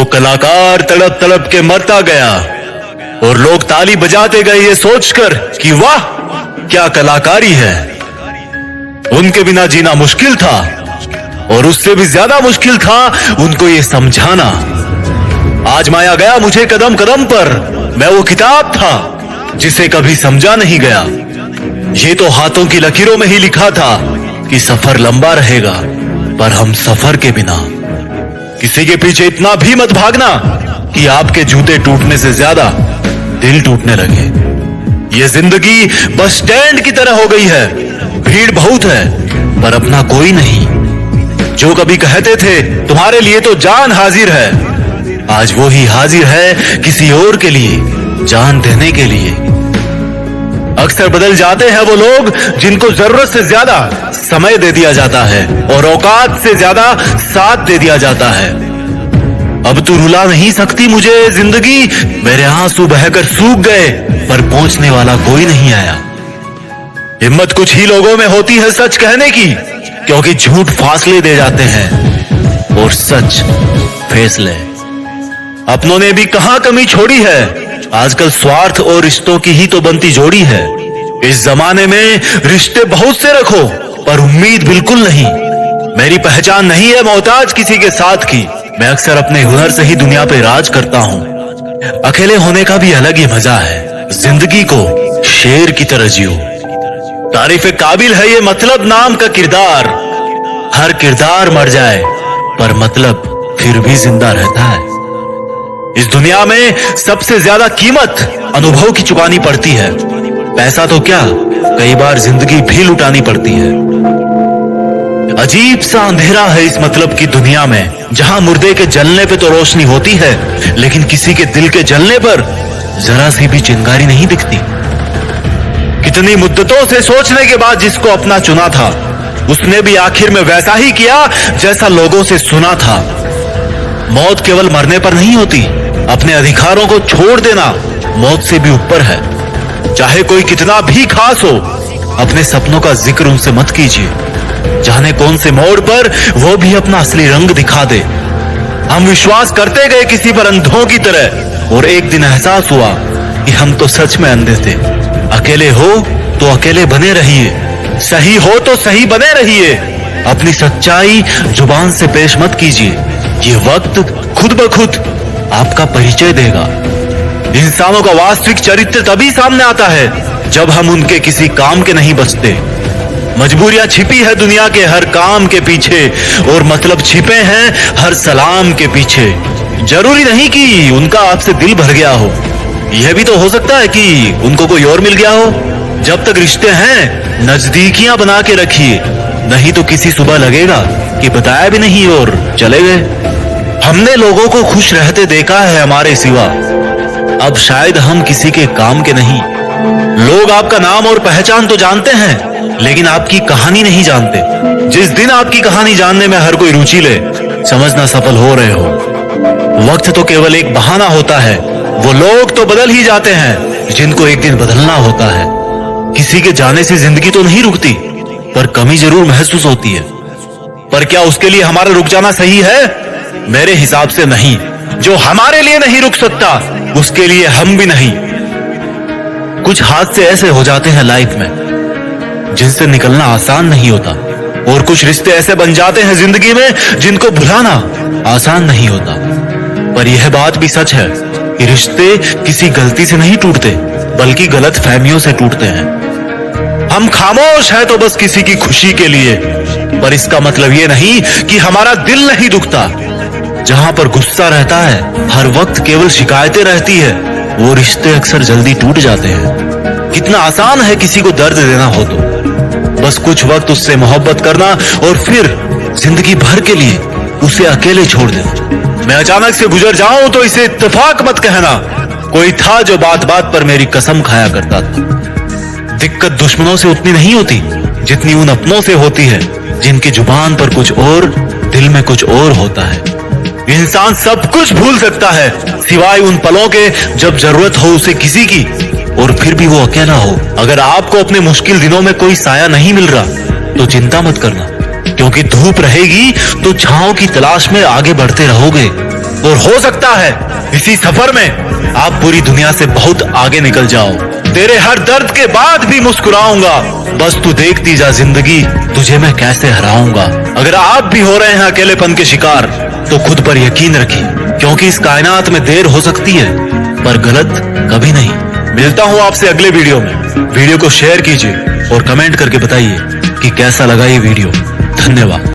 वो कलाकार तड़प तड़प के मरता गया और लोग ताली बजाते गए ये सोचकर कि वाह क्या कलाकारी है। उनके बिना जीना मुश्किल था और उससे भी ज्यादा मुश्किल था उनको ये समझाना। आजमाया गया मुझे कदम कदम पर, मैं वो किताब था जिसे कभी समझा नहीं गया। ये तो हाथों की लकीरों में ही लिखा था कि सफर लंबा रहेगा, पर हम सफर के बिना। किसी के पीछे इतना भी मत भागना कि आपके जूते टूटने से ज्यादा दिल टूटने लगे। ये जिंदगी बस स्टैंड की तरह हो गई है, भीड़ बहुत है पर अपना कोई नहीं। जो कभी कहते थे तुम्हारे लिए तो जान हाजिर है, आज वो ही हाजिर है किसी और के लिए, जान देने के लिए। अक्सर बदल जाते हैं वो लोग जिनको जरूरत से ज्यादा समय दे दिया जाता है और औकात से ज्यादा साथ दे दिया जाता है। अब तू रुला नहीं सकती मुझे जिंदगी, मेरे आंसू बहकर सूख गए पर पहुंचने वाला कोई नहीं आया। हिम्मत कुछ ही लोगों में होती है सच कहने की, क्योंकि झूठ फासले दे जाते हैं और सच फैसले। अपनों ने भी कहां कमी छोड़ी है, आजकल स्वार्थ और रिश्तों की ही तो बनती जोड़ी है। इस जमाने में रिश्ते बहुत से रखो पर उम्मीद बिल्कुल नहीं। मेरी पहचान नहीं है मोहताज किसी के साथ की, मैं अक्सर अपने हुनर से ही दुनिया पे राज करता हूँ। अकेले होने का भी अलग ही मजा है, जिंदगी को शेर की तरह जियो। तारीफ काबिल है ये मतलब नाम का किरदार, हर किरदार मर जाए पर मतलब फिर भी जिंदा रहता है। इस दुनिया में सबसे ज्यादा कीमत अनुभव की चुकानी पड़ती है, पैसा तो क्या कई बार जिंदगी भी लुटानी पड़ती है। अजीब सा अंधेरा है इस मतलब की दुनिया में, जहां मुर्दे के जलने पे तो रोशनी होती है लेकिन किसी के दिल के जलने पर जरा सी भी चिंगारी नहीं दिखती। कितनी मुद्दतों से सोचने के बाद जिसको अपना चुना था, उसने भी आखिर में वैसा ही किया जैसा लोगों से सुना था। मौत केवल मरने पर नहीं होती, अपने अधिकारों को छोड़ देना मौत से भी ऊपर है। चाहे कोई कितना भी खास हो, अपने सपनों का जिक्र उनसे मत कीजिए, जाने कौन से मोड़ पर वो भी अपना असली रंग दिखा दे। हम विश्वास करते गए किसी पर अंधों की तरह और एक दिन एहसास हुआ कि हम तो सच में अंधे थे। अकेले हो तो अकेले बने रहिए, सही हो तो सही बने रहिए, अपनी सच्चाई जुबान से पेश मत कीजिए, ये वक्त खुद ब खुद आपका परिचय देगा। इंसानों का वास्तविक चरित्र तभी सामने आता है जब हम उनके किसी काम के नहीं बचते। मजबूरियां छिपी है दुनिया के हर काम के पीछे और मतलब छिपे हैं हर सलाम के पीछे। जरूरी नहीं कि उनका आपसे दिल भर गया हो, यह भी तो हो सकता है कि उनको कोई और मिल गया हो। जब तक रिश्ते हैं नजदीकियां बना के रखिए, नहीं तो किसी सुबह लगेगा कि बताया भी नहीं और चले गए। हमने लोगों को खुश रहते देखा है हमारे सिवा, अब शायद हम किसी के काम के नहीं। लोग आपका नाम और पहचान तो जानते हैं लेकिन आपकी कहानी नहीं जानते। जिस दिन आपकी कहानी जानने में हर कोई रुचि ले, समझना सफल हो रहे हो। वक्त तो केवल एक बहाना होता है, वो लोग तो बदल ही जाते हैं जिनको एक दिन बदलना होता है। किसी के जाने से जिंदगी तो नहीं रुकती, पर कमी जरूर महसूस होती है। पर क्या उसके लिए हमारा रुक जाना सही है? मेरे हिसाब से नहीं। जो हमारे लिए नहीं रुक सकता उसके लिए हम भी नहीं। कुछ हादसे ऐसे हो जाते हैं लाइफ में जिनसे निकलना आसान नहीं होता, और कुछ रिश्ते ऐसे बन जाते हैं जिंदगी में जिनको भुलाना आसान नहीं होता। पर यह बात भी सच है कि रिश्ते किसी गलती से नहीं टूटते, बल्कि गलत फहमियों से टूटते हैं। हम खामोश हैं तो बस किसी की खुशी के लिए, पर इसका मतलब यह नहीं कि हमारा दिल नहीं दुखता। जहां पर गुस्सा रहता है, हर वक्त केवल शिकायतें रहती है, वो रिश्ते अक्सर जल्दी टूट जाते हैं। कितना आसान है किसी को दर्द देना हो तो बस कुछ वक्त उससे मोहब्बत करना और फिर जिंदगी भर के लिए उसे अकेले छोड़ देना। मैं अचानक से गुजर जाऊं तो इसे इत्तेफाक मत कहना, कोई था जो बात बात पर मेरी कसम खाया करता था। दिक्कत दुश्मनों से उतनी नहीं होती जितनी उन अपनों से होती है जिनकी जुबान पर कुछ और, दिल में कुछ और होता है। इंसान सब कुछ भूल सकता है सिवाय उन पलों के जब जरूरत हो उसे किसी की, और फिर भी वो अकेला हो। अगर आपको अपने मुश्किल दिनों में कोई साया नहीं मिल रहा तो चिंता मत करना, क्योंकि धूप रहेगी तो छांव की तलाश में आगे बढ़ते रहोगे। और हो सकता है इसी सफर में आप पूरी दुनिया से बहुत आगे निकल जाओ। तेरे हर दर्द के बाद भी मुस्कुराऊंगा, बस तू देखती जा जिंदगी तुझे मैं कैसे हराऊंगा। अगर आप भी हो रहे हैं अकेलेपन के शिकार तो खुद पर यकीन रखिए, क्योंकि इस कायनात में देर हो सकती है पर गलत कभी नहीं। मिलता हूं आपसे अगले वीडियो में। वीडियो को शेयर कीजिए और कमेंट करके बताइए कि कैसा लगा ये वीडियो। धन्यवाद।